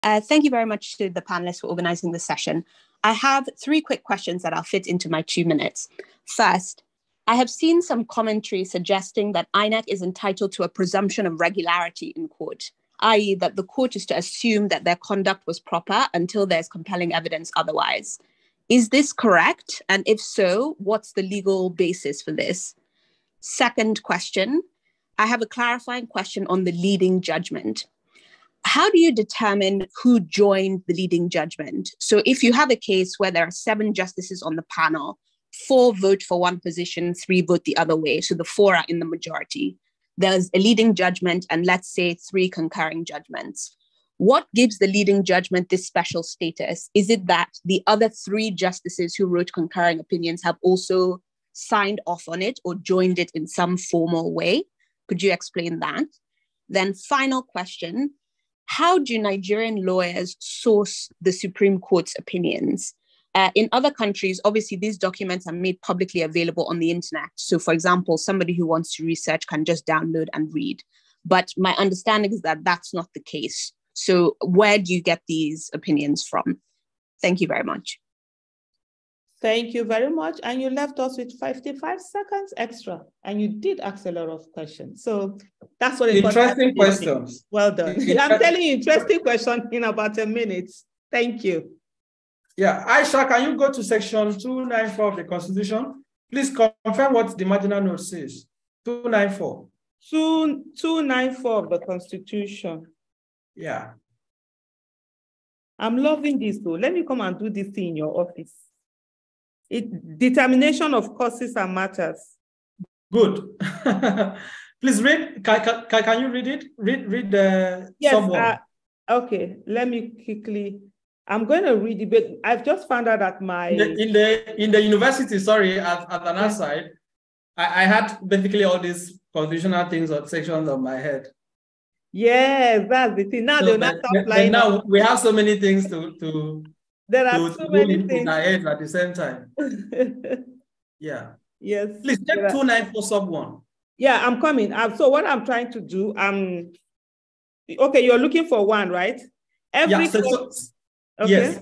Thank you very much to the panelists for organizing this session. I have 3 quick questions that I'll fit into my 2 minutes. First, I have seen some commentary suggesting that INEC is entitled to a presumption of regularity in court, i.e. that the court is to assume that their conduct was proper until there's compelling evidence otherwise. Is this correct? And if so, what's the legal basis for this? Second question, I have a clarifying question on the leading judgment. How do you determine who joined the leading judgment? So if you have a case where there are 7 justices on the panel, 4 vote for one position, 3 vote the other way, so the 4 are in the majority. There's a leading judgment and let's say 3 concurring judgments. What gives the leading judgment this special status? Is it that the other 3 justices who wrote concurring opinions have also signed off on it or joined it in some formal way? Could you explain that? Then final question, how do Nigerian lawyers source the Supreme Court's opinions? In other countries, obviously, these documents are made publicly available on the internet. So, for example, somebody who wants to research can just download and read. But my understanding is that that's not the case. So where do you get these opinions from? Thank you very much. Thank you very much. And you left us with 55 seconds extra. And you did ask a lot of questions. So that's what it was. Interesting questions. Well done. I'm telling you, interesting question in about a minute. Thank you. Yeah, Aisha, can you go to section 294 of the Constitution? Please confirm what the marginal note says. 294. 294 of the Constitution. Yeah. I'm loving this though. Let me come and do this thing in your office. Determination of causes and matters. Good. Please read. Can you read it? Read the yes. Okay. Let me quickly. I'm going to read it, but I've just found out that my in the university. Sorry, at an aside, I had basically all these constitutional things or sections on my head. Yes, that's the thing. Now so they'll not stop flying. Now we have so many things to. There are so many things in our head at the same time. Yeah. Yes. Please take 294 sub 1. Yeah, I'm coming. So what I'm trying to do, okay, you're looking for 1, right? Every court, okay.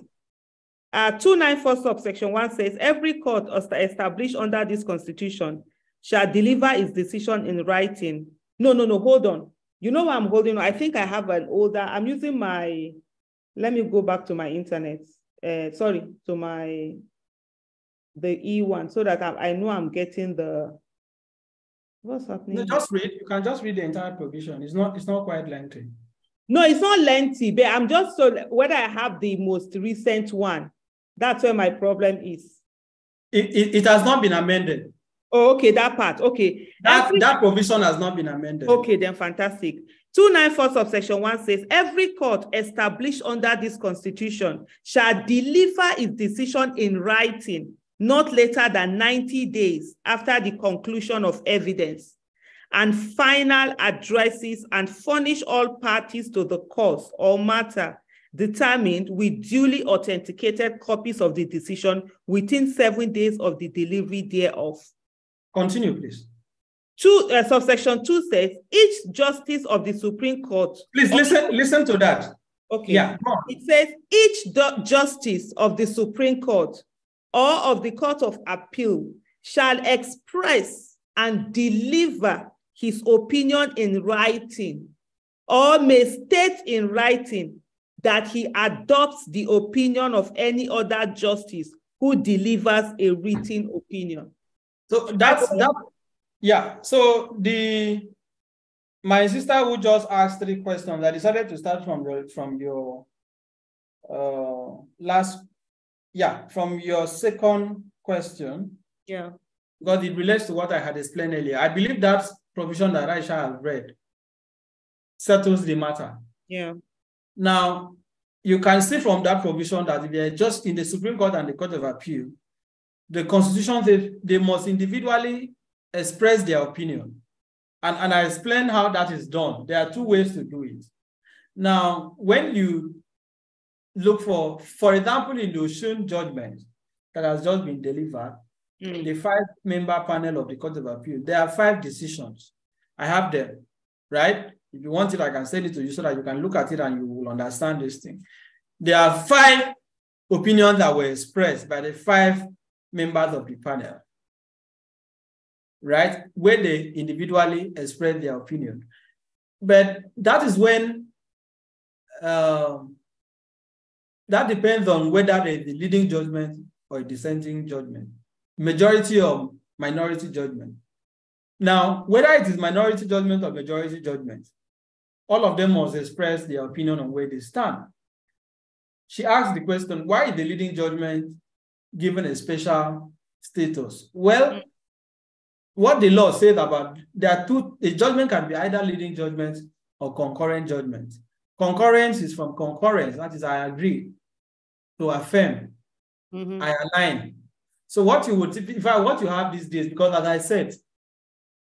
Yes. 294 subsection 1 says, every court established under this constitution shall deliver its decision in writing. No, hold on. You know what I'm holding on? I think I have an older, I'm using my, let me go back to my internet. Sorry, to the E1 so that I know I'm getting the, what's happening? No, just read. You can just read the entire provision. It's not quite lengthy. No, it's not lengthy, but I'm just so whether I have the most recent one. That's where my problem is. It has not been amended. Oh, okay, that part. Okay. That provision has not been amended. Okay, then fantastic. 294 subsection 1 says, every court established under this constitution shall deliver its decision in writing, not later than 90 days after the conclusion of evidence, and final addresses and furnish all parties to the cause or matter determined with duly authenticated copies of the decision within 7 days of the delivery thereof. Continue, please. Subsection 2 says, each justice of the Supreme Court. Please listen to that. Okay. Yeah. It says, each justice of the Supreme Court or of the Court of Appeal shall express and deliver his opinion in writing, or may state in writing that he adopts the opinion of any other justice who delivers a written opinion. So that's that. Yeah, so my sister who just asked 3 questions, I decided to start from your from your second question. Yeah. Because it relates to what I had explained earlier. I believe that provision that Aisha has read settles the matter. Yeah. Now, you can see from that provision that if they're just in the Supreme Court and the Court of Appeal, the Constitution, they must individually express their opinion. And I explained how that is done. There are 2 ways to do it. Now, when you look for example, in the Osun judgment that has just been delivered, the 5-member panel of the Court of Appeal, there are 5 decisions. I have them, right? If you want it, I can send it to you so that you can look at it and you will understand this thing. There are 5 opinions that were expressed by the 5 members of the panel, right? Where they individually express their opinion. But that is when, that depends on whether there is a leading judgment or a dissenting judgment, majority or minority judgment. Now, whether it is minority judgment or majority judgment, all of them must express their opinion on where they stand. She asked the question, why is the leading judgment given a special status? Well, what the law says about, there are 2, a judgment can be either leading judgment or concurrent judgment. Concurrence is from concurrence, that is, I agree, to affirm, I align. So what you would, in fact, what you have these days, because as I said,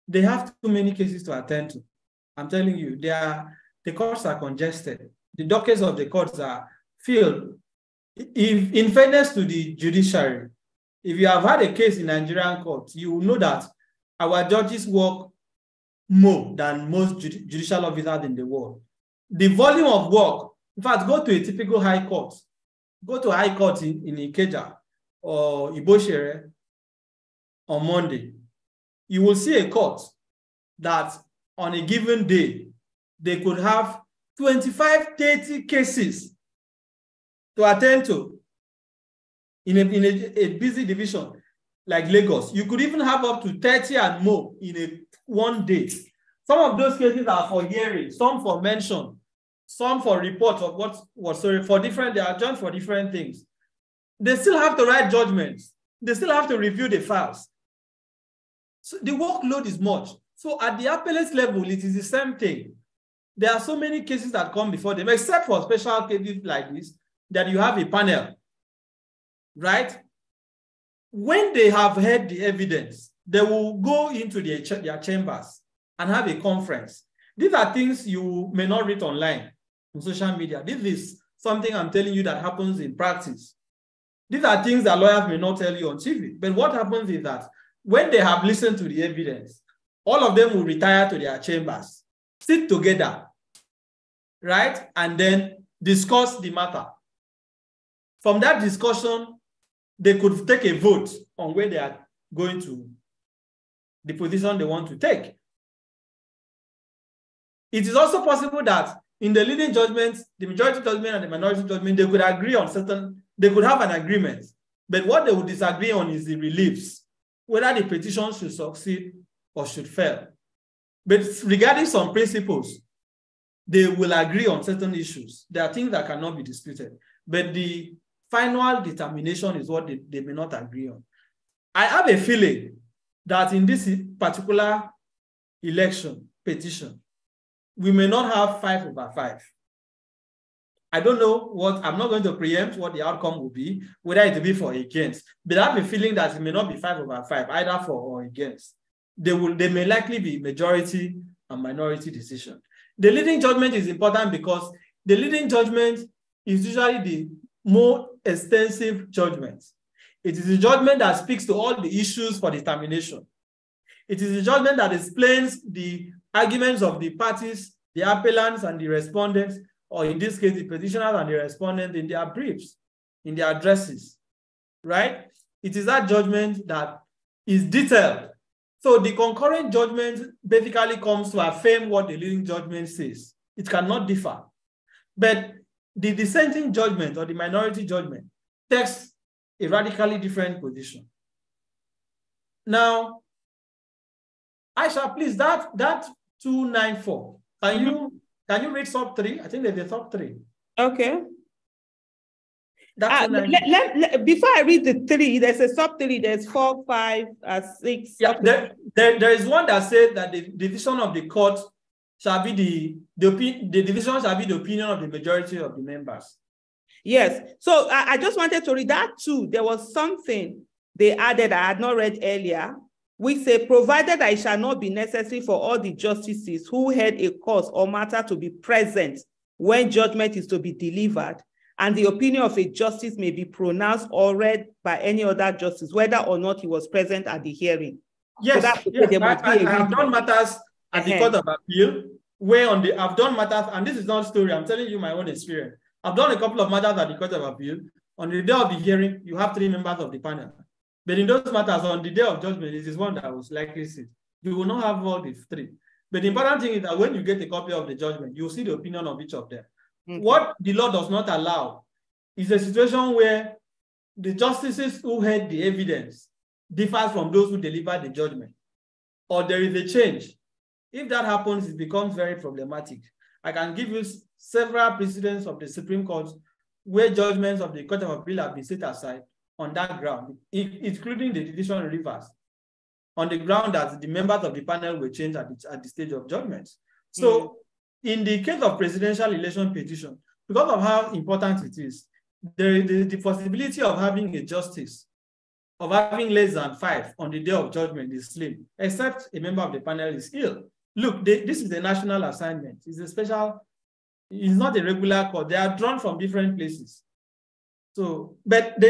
they have too many cases to attend to. I'm telling you, the courts are congested. The dockets of the courts are filled. If, in fairness to the judiciary, if you have had a case in Nigerian courts, you will know that our judges work more than most judicial officers in the world. The volume of work, in fact, go to a typical high court. Go to a high court in Ikeja or Iboshere on Monday. You will see a court that on a given day, they could have 25, 30 cases to attend to in a busy division like Lagos. You could even have up to 30 and more in one day. Some of those cases are for hearing, some for mention, some for report of for different, they are adjourned for different things. They still have to write judgments. They still have to review the files. So the workload is much. So at the appellate level, it is the same thing. There are so many cases that come before them, except for special cases like this, that you have a panel, right? When they have heard the evidence, they will go into their chambers and have a conference. These are things you may not read online on social media. This is something I'm telling you that happens in practice. These are things that lawyers may not tell you on TV. But what happens is that when they have listened to the evidence, all of them will retire to their chambers, sit together, right? And then discuss the matter. From that discussion, they could take a vote on where they are going to, the position they want to take. It is also possible that in the leading judgments, the majority judgment and the minority judgment, they could agree on certain, they could have an agreement. But what they would disagree on is the reliefs, whether the petition should succeed or should fail. But regarding some principles, they will agree on certain issues. There are things that cannot be disputed. But the final determination is what they may not agree on. I have a feeling that in this particular election petition, we may not have 5/5. I don't know what, I'm not going to preempt what the outcome will be, whether it will be for or against, but I have a feeling that it may not be 5/5, either for or against. They may likely be majority and minority decision. The leading judgment is important because the leading judgment is usually the more extensive judgment. It is a judgment that speaks to all the issues for determination. It is a judgment that explains the arguments of the parties, the appellants and the respondents, or in this case, the petitioners and the respondents in their briefs, in their addresses, right? It is that judgment that is detailed. So the concurrent judgment basically comes to affirm what the leading judgment says. It cannot differ. But the dissenting judgment or the minority judgment takes a radically different position. Now, Aisha, please, that 294, can you read sub 3? I think there's a sub 3. Okay. Before I read the 3, there's a sub 3, there's 4, 5, 6. Yeah, there is one that says that the division of the court shall be the division shall be the opinion of the majority of the members. Yes. So I just wanted to read that too. There was something they added I had not read earlier. We say, provided that it shall not be necessary for all the justices who heard a cause or matter to be present when judgment is to be delivered, and the opinion of a justice may be pronounced or read by any other justice, whether or not he was present at the hearing. Yes, so I have done matters at the Court of Appeal, where I've done matters, and this is not story, I'm telling you my own experience. I've done a couple of matters at the Court of Appeal. On the day of the hearing, you have 3 members of the panel. But in those matters, on the day of judgment, it is one that was likely sit. You will not have all the 3. But the important thing is that when you get a copy of the judgment, you'll see the opinion of each of them. Mm-hmm. What the law does not allow is a situation where the justices who heard the evidence differs from those who delivered the judgment, or there is a change. If that happens, it becomes very problematic. I can give you several precedents of the Supreme Court where judgments of the Court of Appeal have been set aside on that ground, including the decision reversed, on the ground that the members of the panel were changed at the stage of judgment. So in the case of presidential election petition, because of how important it is, the possibility of having a justice, of having less than 5 on the day of judgment is slim, except a member of the panel is ill. Look, this is a national assignment. It's a special, it's not a regular court. They are drawn from different places. So, but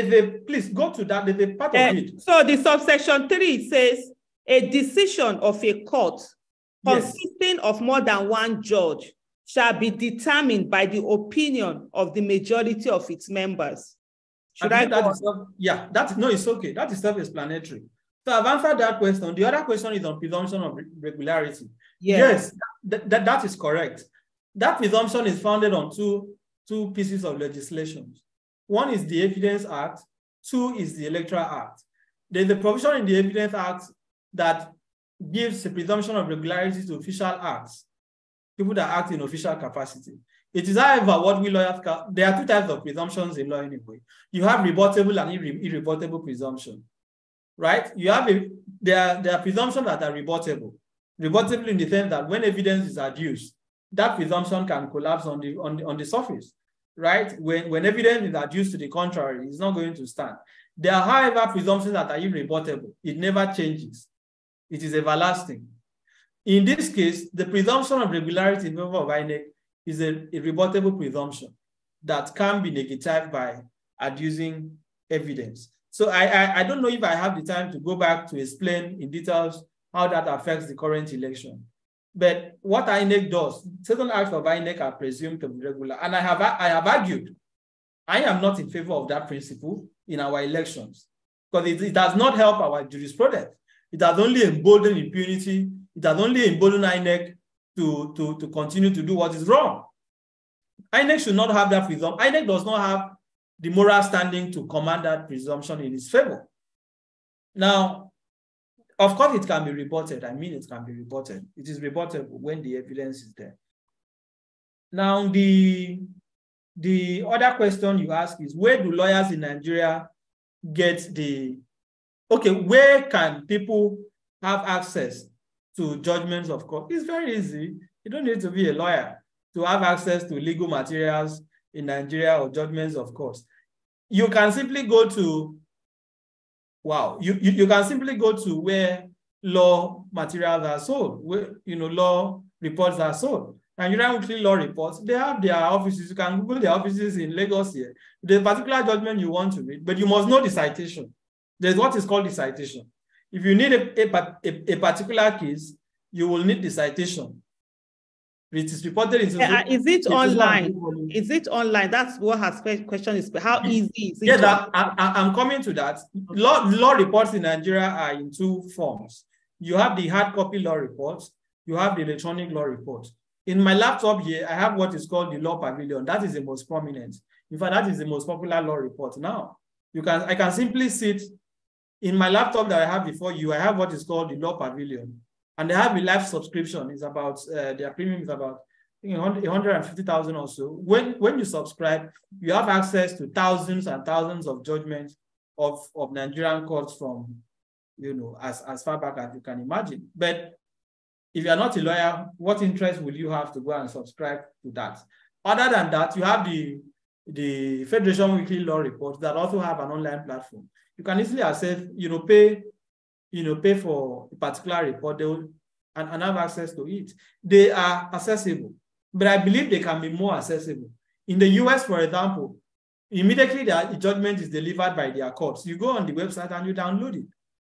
please go to that, there's a part of it. So the subsection 3 says, a decision of a court consisting of more than 1 judge shall be determined by the opinion of the majority of its members. Should I go on? Yeah, no, it's okay. That is self-explanatory. So I've answered that question. The other question is on presumption of regularity. Yes, that is correct. That presumption is founded on two pieces of legislation. One is the Evidence Act, 2 is the Electoral Act. There's a provision in the Evidence Act that gives a presumption of regularity to official acts, people that act in official capacity. It is, however, what we lawyers call, there are 2 types of presumptions in law anyway. You have rebuttable and irrebuttable presumption, right? You have there are presumptions that are rebuttable. Rebuttable in the sense that when evidence is adduced, that presumption can collapse on the surface, right? When evidence is adduced to the contrary, it's not going to stand. There are, however, presumptions that are irrebuttable. It never changes. It is everlasting. In this case, the presumption of regularity in favor of INEC is a rebuttable presumption that can be negatived by adducing evidence. So I don't know if I have the time to go back to explain in details how that affects the current election. But what INEC does, certain acts of INEC are presumed to be regular. And I have argued, I am not in favor of that principle in our elections, because it does not help our jurisprudence. It has only emboldened impunity. It has only emboldened INEC to continue to do what is wrong. INEC should not have that presumption. INEC does not have the moral standing to command that presumption in its favor. Now, of course, it can be rebutted. I mean, it can be rebutted. It is rebuttable when the evidence is there. Now, the other question you ask is, where do lawyers in Nigeria get where can people have access to judgments of court? It's very easy. You don't need to be a lawyer to have access to legal materials in Nigeria or judgments of court. You can simply go to, you can simply go to where law materials are sold, where law reports are sold. Nigerian Weekly Law Reports, they have their offices. You can Google their offices in Lagos here. There's a particular judgment you want to read, but you must know the citation. There's what is called the citation. If you need a particular case, you will need the citation. It is reported into... is it online? Is it online? That's what her question is. How easy is it? Yeah, I'm coming to that. Law reports in Nigeria are in 2 forms. You have the hard copy law reports. You have the electronic law reports. In my laptop here, I have what is called the Law Pavilion. That is the most prominent. In fact, that is the most popular law report now. I can simply sit in my laptop that I have before you. I have what is called the Law Pavilion. And they have a life subscription. It's about, their premium is about 150,000 or so. When you subscribe, you have access to thousands and thousands of judgments of Nigerian courts from, as far back as you can imagine. But if you're not a lawyer, what interest will you have to go and subscribe to that? Other than that, you have the Federation Weekly Law Reports that also have an online platform. You can easily access, pay for a particular report and have access to it. They are accessible, but I believe they can be more accessible. In the US, for example, immediately the judgment is delivered by their courts. You go on the website and you download it.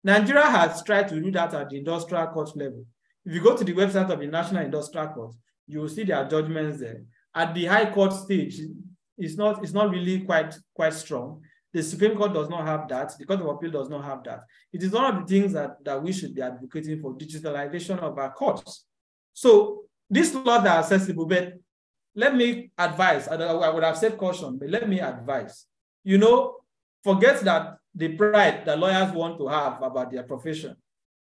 Nigeria has tried to do that at the industrial court level. If you go to the website of the National Industrial Court, You will see their judgments there. At the High Court stage, it's not really quite strong. The Supreme Court does not have that. The Court of Appeal does not have that. It is one of the things that we should be advocating for, digitalization of our courts. So these laws are accessible, but let me advise, I would have said caution, but let me advise. You know, forget that the pride that lawyers want to have about their profession.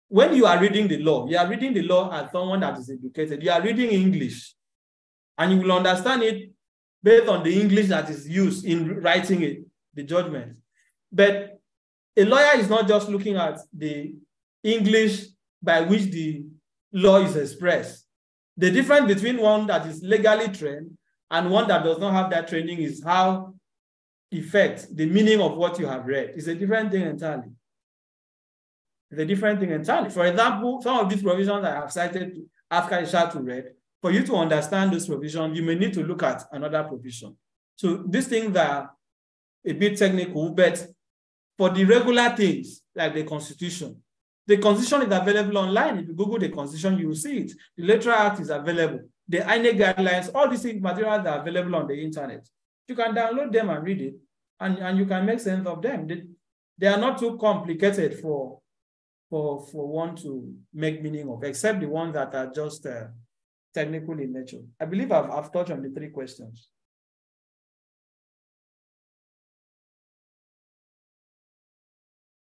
When you are reading the law, you are reading the law as someone that is educated. You are reading English, and you will understand it based on the English that is used in writing it, the judgment. But a lawyer is not just looking at the English by which the law is expressed. The difference between one that is legally trained and one that does not have that training is how it affects the meaning of what you have read. It's a different thing entirely. It's a different thing entirely. For example, some of these provisions I have cited to ask Aisha to read, for you to understand those provisions, you may need to look at another provision. So these things are a bit technical, but for the regular things like the Constitution is available online. If you Google the Constitution, you will see it. The Electoral Act is available. The INEC guidelines, all these materials are available on the internet. You can download them and read it, and you can make sense of them. They are not too complicated for one to make meaning of, except the ones that are just technical in nature. I believe I've touched on the 3 questions.